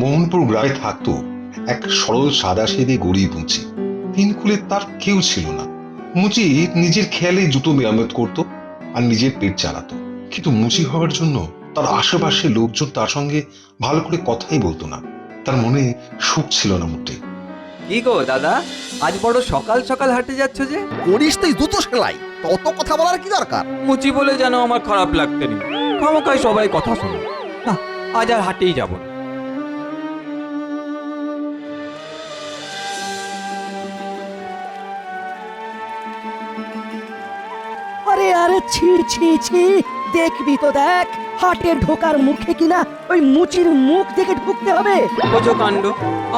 মোহনপুর গ্রামে থাকতো এক সরল সাদাসিধে গরিব মুচি। তিন কুলে তার কেউ ছিল না। মুচি নিজের খেয়ালে জুতো মেরামত করত আর নিজের পেট চালাতো, কিন্তু মুচি হওয়ার জন্য তার আশেপাশে লোকজন তার সঙ্গে ভালো করে কথাই বলতো না। তার মনে সুখ ছিল না মোটে। কি গো দাদা, আজ বড় সকাল সকাল হাঁটে যাচ্ছ যে? করিস তুই জুতো সেলাই, তত কথা বলার কি দরকার? মুচি বলে যেন আমার খারাপ লাগতে নেই, খামোখাই সবাই কথা শোনে। না, আজ আর হাঁটেই যাব না। আরে আরে ছি ছি ছি, দেখবি তো দেখ, হাটে ঢোকার মুখে কিনা ওই মুচির মুখ দেখে ঢুকতে হবে। বোঝো কাণ্ড,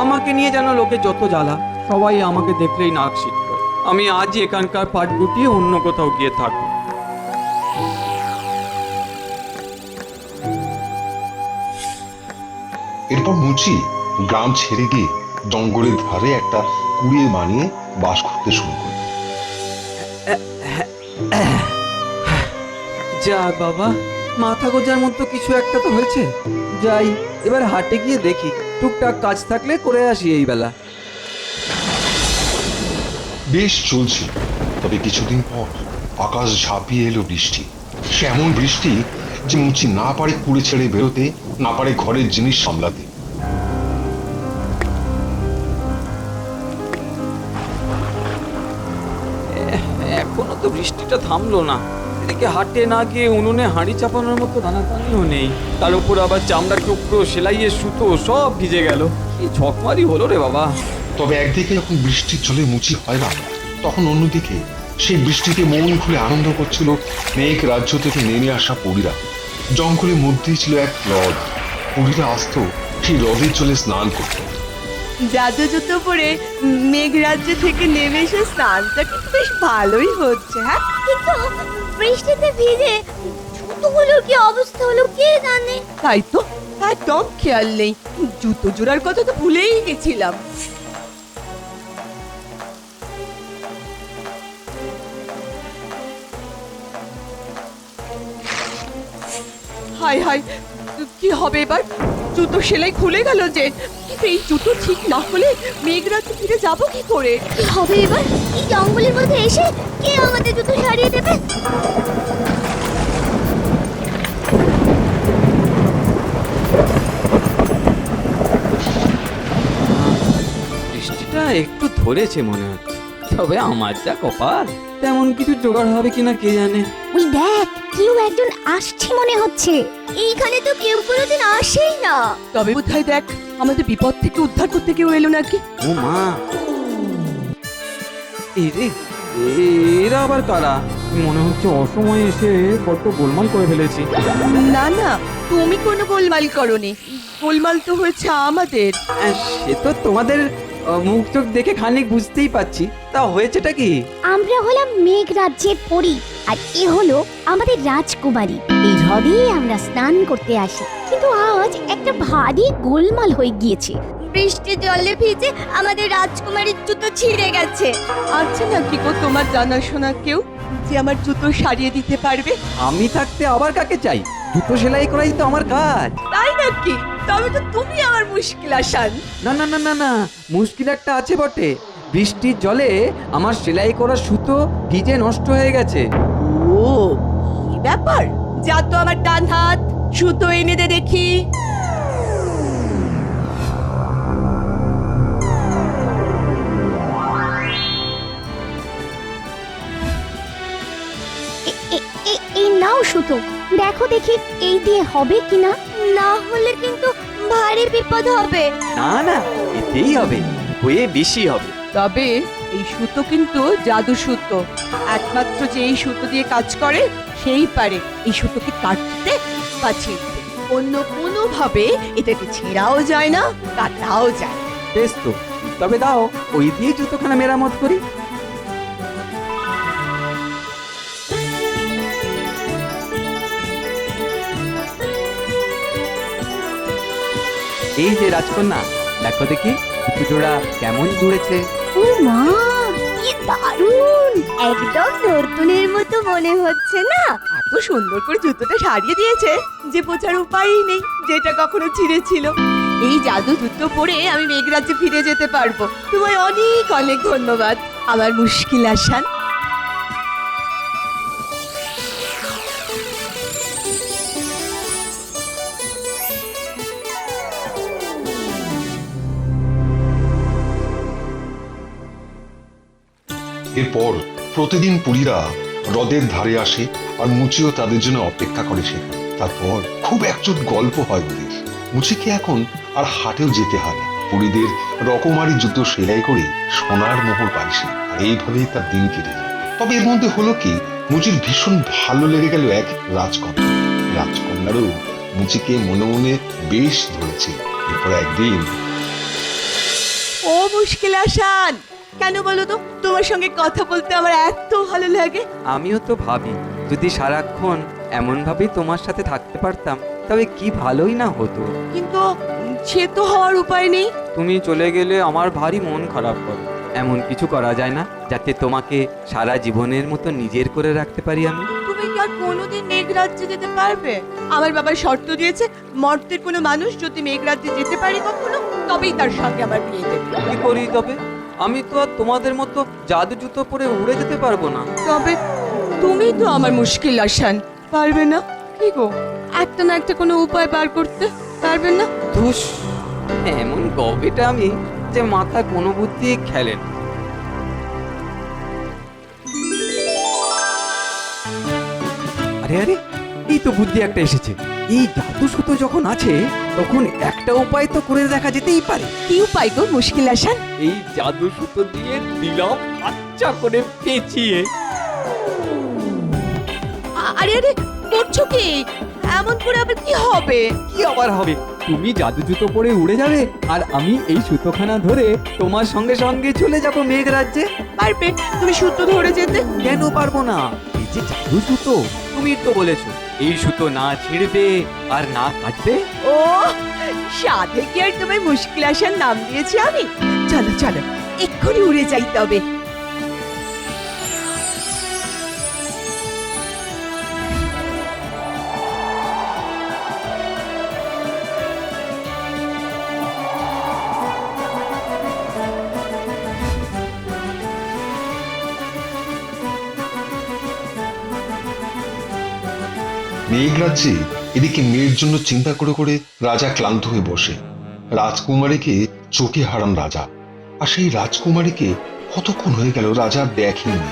আমাকে নিয়ে যেন লোকে যত জ্বালা, সবাই আমাকে দেখলেই নাক শীত করে। আমি আজই এখানকার পাট গুটিয়ে অন্য কোথাও গিয়ে থাকবো। এরপর মুচি গ্রাম ছেড়ে গিয়ে জঙ্গলের ধারে একটা কুড়িয়ে বানিয়ে বাস করতে শুরু করল। যাক বাবা, মাথা গোজার মতো কিছু একটা তো হয়েছে। যাই, এবার হাটে গিয়ে দেখি, টুকটাক কাজ থাকলে করে আসি এই বেলা। বেশ চলছিল, তবে কিছুদিন পর আকাশ ঝাঁপিয়ে এলো বৃষ্টি। সে এমন বৃষ্টি যে মুচি না পারে কুড়ে ছেড়ে বেরোতে, না পারে ঘরের জিনিস সামলাতে। এখনো তো বৃষ্টিটা থামলো না। এদিকে হাটে না গিয়ে উনুনে হাঁড়ি চাপানোর মতো দানাদানিও নেই। তার উপর আবার চামড়ার টুকরো, সেলাইয়ের সুতো সব ভিজে গেল। কি ঝকমারি হলো রে বাবা। তবে একদিকে যখন বৃষ্টির জলে মুচি হয় না, তখন অন্যদিকে সেই বৃষ্টিতে মন খুলে আনন্দ করছিল মেঘ রাজ্য থেকে নেমে আসা পরীরা। জঙ্গলের মধ্যেই ছিল এক হ্রদ। পরীরা আসতো সেই হ্রদের জলে স্নান করত। জাদু জুতো পরে মেঘরাজ্য থেকে নেমে এসে স্নানটা কিন্তু বেশ ভালোই হচ্ছে। হ্যাঁ, কিন্তু বৃষ্টিতে ভিজে জুতোগুলোর কি অবস্থা হলো কে জানে। তাই তো, একদম খেয়াল নেই। জুতো জোড়ার কথা তো ভুলেই গেছিলাম। হায় হায়, কি হবে এবার? জুতো সেলাই খুলে গেল যে। কিন্তু এই জুতো ঠিক না হলে মেঘরাজ্যে ফিরে যাবো কি করে? কি হবে এবার? এই জঙ্গলের মধ্যে এসে কে আমাদের জুতো সারিয়ে দেবে? বৃষ্টিটা একটু ধরেছে মনে হচ্ছে, তবে আমার যা কপাল, তেমন কিছু জোগাড় হবে কিনা কে জানে। ওই দেখ, কেউ একজন আসছে মনে হচ্ছে। এইখানে তো কেউ কোনোদিন আসেই না। তবে বোধহয় দেখ, আমাদের বিপদ থেকে উদ্ধার করতে কেউ এলো নাকি। ও মা, এই রে, এরা আবার কারা? মনে হচ্ছে অসময়ে এসে বড্ড গোলমাল করে ফেলেছি। না না, তুমি কোনো গোলমাল করনি। গোলমাল তো হয়েছে আমাদের। সে তো তোমাদের মুখ চোখ দেখে খানিক বুঝতেই পাচ্ছি, তা হয়েছেটা কি? আমরা হলাম মেঘ রাজ্যের পরী, আর এ হলো আমাদের রাজকুমারী। এই হ্রদেই আমরা স্নান করতে আসি, কিন্তু আজ একটা ভারী গোলমাল হয়ে গিয়েছে। বৃষ্টির জলে ভিজে আমাদের রাজকুমারীর জুতো ছিঁড়ে গেছে। আচ্ছা নাকি গো তোমার জানাশোনা কেউ যে আমার জুতো সারিয়ে দিতে পারবে? আমি থাকতে আবার কাকে চাই? জুতো সেলাই করাই তো আমার কাজ। তাই নাকি? তবে তো তুমি আমার মুশকিল আসান। না না না না না, মুশকিল একটা আছে বটে। বৃষ্টির জলে আমার সেলাই করা সুতো ভিজে নষ্ট হয়ে গেছে। ও, কি ব্যাপার? যা তো আমার ডান হাত, সুতো এনে দে দেখি। এই নাও সুতো, দেখো দেখি এই দিয়ে হবে কিনা। না হলে কিন্তু ভারী বিপদ হবে। না না, এতেই হবে, হয়ে বেশি হবে। তবে এই সুতো কিন্তু জাদু সুতো। একমাত্র যে এই সুতো দিয়ে কাজ করে সেই পারে এই সুতোকে কাটতে বা ছিঁড়তে। অন্য কোনো ভাবে এটাকে ছেঁড়াও যায় না, কাটাও যায় না। বেশ তো, তবে দাও ওই দিয়ে জুতোখানা মেরামত করি। এই যে রাজকন্যা, দেখো দেখি জুতো জোড়া কেমন জুড়েছে। ও মা, কি দারুণ! একদম নতুনের মতো মনে হচ্ছে না? এত সুন্দর করে জুতোটা সারিয়ে দিয়েছে যে বোঝার উপায়ই নেই যেটা কখনো ছিঁড়েছিল। এই জাদু জুতো পরে আমি মেঘরাজ্যে ফিরে যেতে পারবো। তোমায় অনেক অনেক ধন্যবাদ আমার মুশকিল আসান। এরপর প্রতিদিন পুরীরা হ্রদের ধারে আসে আর মুচিও তাদের জন্য অপেক্ষা করে সেখানে। তারপর খুব একজোট গল্প হয় ওদের। মুচিকে এখন আর হাটেও যেতে হয় না। পুরীদের রকমারি জুতো সেলাই করে সোনার মোহর পায় সে। আর এইভাবেই তার দিন কেটে যায়। তবে এর মধ্যে হলো কি, মুচির ভীষণ ভালো লেগে গেল এক রাজকন্যা। রাজকন্যারও মুচিকে মনে মনে বেশ ধরেছে। এরপর একদিন, ও মুশকিল আসান, কেন বলো তো তোমার সঙ্গে কথা বলতে আমার এত ভালো লাগে। আমিও তো ভাবি যদি সারাক্ষণ এমন ভাবেই তোমার সাথে থাকতে পারতাম তবে কি ভালোই না হতো। কিন্তু সে তো হওয়ার উপায় নেই। তুমি চলে গেলে আমার ভারী মন খারাপ করে। এমন কিছু করা যায় না যাতে তোমাকে সারা জীবনের মতো নিজের করে রাখতে পারি আমি? তুমি কি আর কোনোদিন মেঘরাজ্যে যেতে পারবে? আমার বাবা শর্ত দিয়েছে, মর্তের কোনো মানুষ যদি মেঘরাজ্যে যেতে পারে কখনো, তবেই তার সঙ্গে আমার বিয়ে দেবে। কি করি তবে? আমি তো আর তোমাদের মতো জাদু জুতো পরে উড়ে যেতে পারবো না। তবে তুমি তো আমার মুশকিল আসান, পারবে না? কি গো, একটা না একটা কোনো উপায় বার করতে পারবে না? ধুস, এমন গবেটা আমি যে মাথা কোনো বুদ্ধি খেলে না। আরে আরে, এই তো বুদ্ধি একটা এসেছে। এই জাদু সুতো যখন আছে তখন একটা উপায় তো করে দেখা যেতেই পারে। কি উপায় গো মুশকিল আসান? এই জাদু সুতো দিয়ে দিলাম আচ্ছা করে পেঁচিয়ে। আরে আরে, করছো কি? এমন করে আবার কি হবে? কি আবার হবে? তুমি জাদু জুতো পরে উড়ে যাবে আর আমি এই সুতোখানা ধরে তোমার সঙ্গে সঙ্গে চলে যাব মেঘরাজ্যে। পারবে তুমি সুতো ধরে যেতে? কেন পারবো না? এই যে জাদু সুতো, তুমি তো বলেছো এই সুতো না ছিঁড়বে আর না কাটবে। ও, সাধে কি আর তোমায় মুশকিল আসার নাম দিয়েছি আমি? চলো চলো, এক্ষুনি উড়ে যাই তবে। মেঘরাজ্যে এদিকে মেয়ের জন্য চিন্তা করে করে রাজা ক্লান্ত হয়ে বসে। রাজকুমারীকে চোখে হারান রাজা, আর সেই রাজকুমারীকে কতক্ষণ হয়ে গেল রাজা দেখেননি।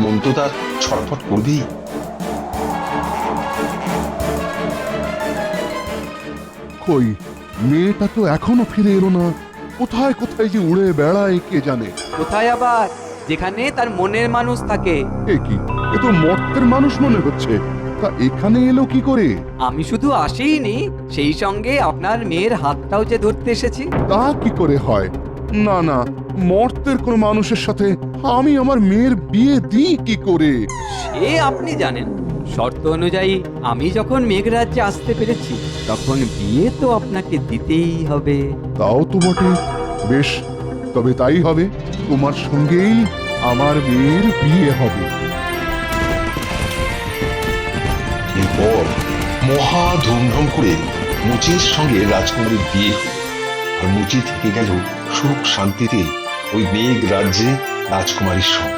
মন তো তার ছটফট করবেই। কই, মেয়েটা তো এখনো ফিরে এলো না। কোথায় কোথায় যে উড়ে বেড়ায় কে জানে। কোথায় আবার? যেখানে তার মনের মানুষ থাকে। এ কি, এ তো মর্তের মানুষ মনে হচ্ছে। তা এখানে এলো কি করে? আমি শুধু আসিনি, সেই সঙ্গে আপনার মেয়ের হাতটাও যে ধরতে এসেছি। তা কি করে হয়? না না, মর্তের কোনো মানুষের সাথে আমি আমার মেয়ের বিয়ে দিই কি করে? সে আপনি জানেন, শর্ত অনুযায়ী আমি যখন মেঘরাজ্যে আসতে পেরেছি তখন বিয়ে তো আপনাকে দিতেই হবে। তাও তো বটে। বেশ, তবে তাই হবে। তোমার সঙ্গেই আমার মেয়ের বিয়ে হবে। এরপর মহা ধুমধাম করে মুচির সঙ্গে রাজকুমারীর বিয়ে হল। আর মুচি থেকে গেল সুখ শান্তিতে ওই মেঘ রাজ্যে রাজকুমারীর সঙ্গে।